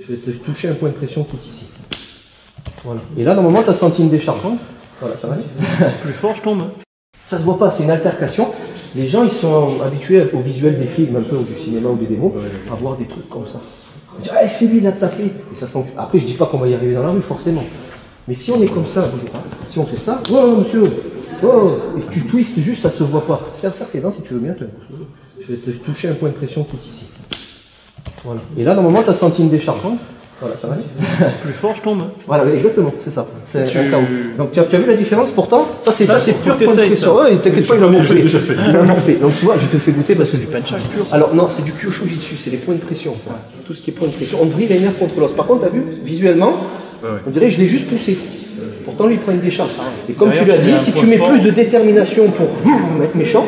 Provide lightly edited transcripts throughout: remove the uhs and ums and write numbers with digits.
Je vais te toucher un point de pression tout ici. Voilà. Et là, normalement, tu as senti une décharge. Hein, voilà, ça va. Plus fort, je tombe. Ça se voit pas, c'est une altercation. Les gens, ils sont habitués au visuel des films, un peu, ou du cinéma ou des démos, à voir des trucs comme ça. Ils disent, ah, c'est lui, il a tapé. Et ça fonctionne. Après, je dis pas qu'on va y arriver dans la rue, forcément. Mais si on est comme ça, si on fait ça, oh monsieur, oh, et tu twistes juste, ça se voit pas. Serre tes dents si tu veux bien. Je vais te toucher un point de pression tout ici. Voilà. Et là, normalement, tu as senti une décharge. Hein, voilà, ça va. Plus fort, je tombe. Voilà, exactement, c'est ça. C'est un KO. Donc tu as vu la différence pourtant? Ça c'est pur point de pression. Ouais, t'inquiète pas, il a morflé. Il a morflé. Donc tu vois, je te fais goûter. Ça c'est du penchak pur. Alors non, c'est du Kyōshūjitsu, c'est les points de pression. Enfin, tout ce qui est point de pression. On brille les nerfs contre l'os. Par contre, t'as vu, visuellement, on dirait que je l'ai juste poussé. Pourtant, lui, il prend une décharge. Et comme tu l'as dit, si tu mets plus de détermination pour être méchant,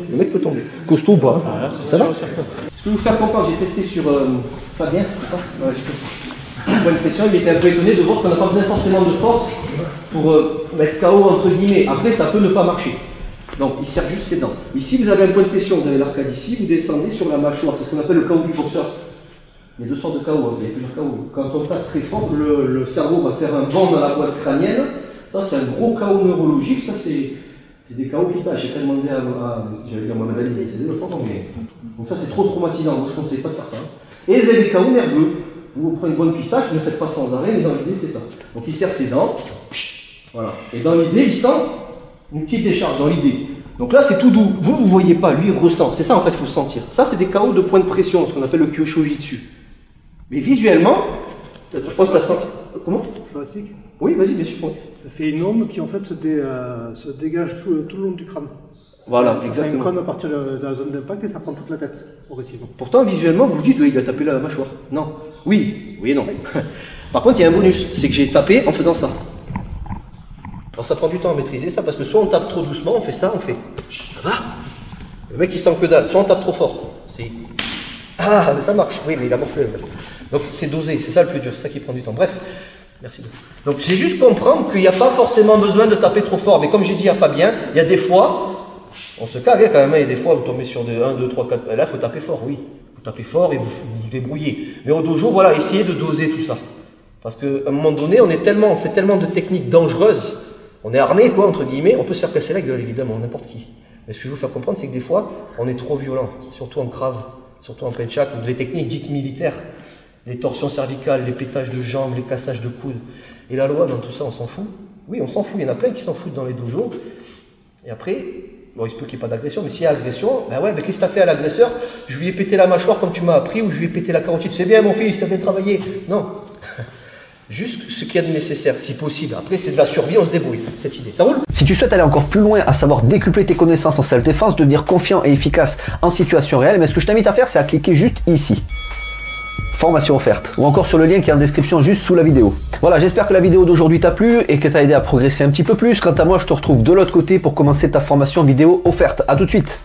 le mec peut tomber. Costaud ou pas. Ça va? Ce que vous faire comprendre, j'ai testé sur Fabien, c'est ça? Ouais, j'ai testé. Point de pression, il était un peu étonné de voir qu'on n'a pas besoin forcément de force pour mettre KO entre guillemets. Après, ça peut ne pas marcher. Donc, il sert juste ses dents. Ici, vous avez un point de pression, vous avez l'arcade ici, vous descendez sur la mâchoire. C'est ce qu'on appelle le KO du boxeur. Il y a deux sortes de KO, hein. Il y a plusieurs KO. Quand on tape très fort, le cerveau va faire un bond dans la boîte crânienne. Ça, c'est un gros KO neurologique. Ça, c'est des KO qui tâchent. J'ai pas demandé j'allais dire Mohamed Ali, c'est des fois, mais. Donc, ça, c'est trop traumatisant. Moi, je ne conseille pas de faire ça. Et vous avez des KO nerveux. Vous prenez une bonne pistache, ne le faites pas sans arrêt, mais dans l'idée, c'est ça. Donc il serre ses dents, voilà. Et dans l'idée, il sent une petite décharge, dans l'idée. Donc là, c'est tout doux. Vous ne voyez pas, lui, il ressent. C'est ça, en fait, il faut sentir. Ça, c'est des KO de point de pression, ce qu'on appelle le Kyōshūjitsu. Mais visuellement, je pense que la santé. Comment? Je l'explique. Oui, vas-y, bien sûr. Ça fait une ombre qui, en fait, se dégage tout le long du crâne. Voilà, ça exactement. fait une cône à partir de la zone d'impact et ça prend toute la tête, progressivement. Pourtant, visuellement, vous vous dites, oui, il a tapé la mâchoire. Non. Oui, oui et non. Par contre, il y a un bonus, c'est que j'ai tapé en faisant ça. Alors ça prend du temps à maîtriser ça, parce que soit on tape trop doucement, on fait ça, on fait ça va. Le mec il sent que dalle, soit on tape trop fort. C'est ah, mais ça marche. Oui, mais il a morflé le mec. Donc c'est dosé, c'est ça le plus dur, c'est ça qui prend du temps. Bref, merci beaucoup. Donc c'est juste comprendre qu'il n'y a pas forcément besoin de taper trop fort. Mais comme j'ai dit à Fabien, il y a des fois, on se cague quand même, il y a des fois vous tombez sur des 1, 2, 3, 4. Là, il faut taper fort, oui. Vous tapez fort et vous vous débrouillez. Mais au dojo, voilà, essayez de doser tout ça. Parce qu'à un moment donné, on fait tellement de techniques dangereuses, on est armé, quoi, entre guillemets, on peut se faire casser la gueule, évidemment, n'importe qui. Mais ce que je veux vous faire comprendre, c'est que des fois, on est trop violent, surtout en Krav, surtout en penchak, ou les techniques dites militaires, les torsions cervicales, les pétages de jambes, les cassages de coudes. Et la loi, dans tout ça, on s'en fout. Oui, on s'en fout, il y en a plein qui s'en foutent dans les dojos. Et après, bon, il se peut qu'il n'y ait pas d'agression, mais s'il y a agression, ben ouais, mais qu'est-ce que tu as fait à l'agresseur? Je lui ai pété la mâchoire comme tu m'as appris, ou je lui ai pété la carotide. C'est bien, mon fils, tu as bien travaillé. Non. Juste ce qu'il y a de nécessaire, si possible. Après, c'est de la survie, on se débrouille. Cette idée, ça roule? Si tu souhaites aller encore plus loin, à savoir décupler tes connaissances en self-défense, devenir confiant et efficace en situation réelle, mais ce que je t'invite à faire, c'est à cliquer juste ici. Formation offerte, ou encore sur le lien qui est en description juste sous la vidéo. Voilà, j'espère que la vidéo d'aujourd'hui t'a plu et que t'a aidé à progresser un petit peu plus. Quant à moi, je te retrouve de l'autre côté pour commencer ta formation vidéo offerte. À tout de suite.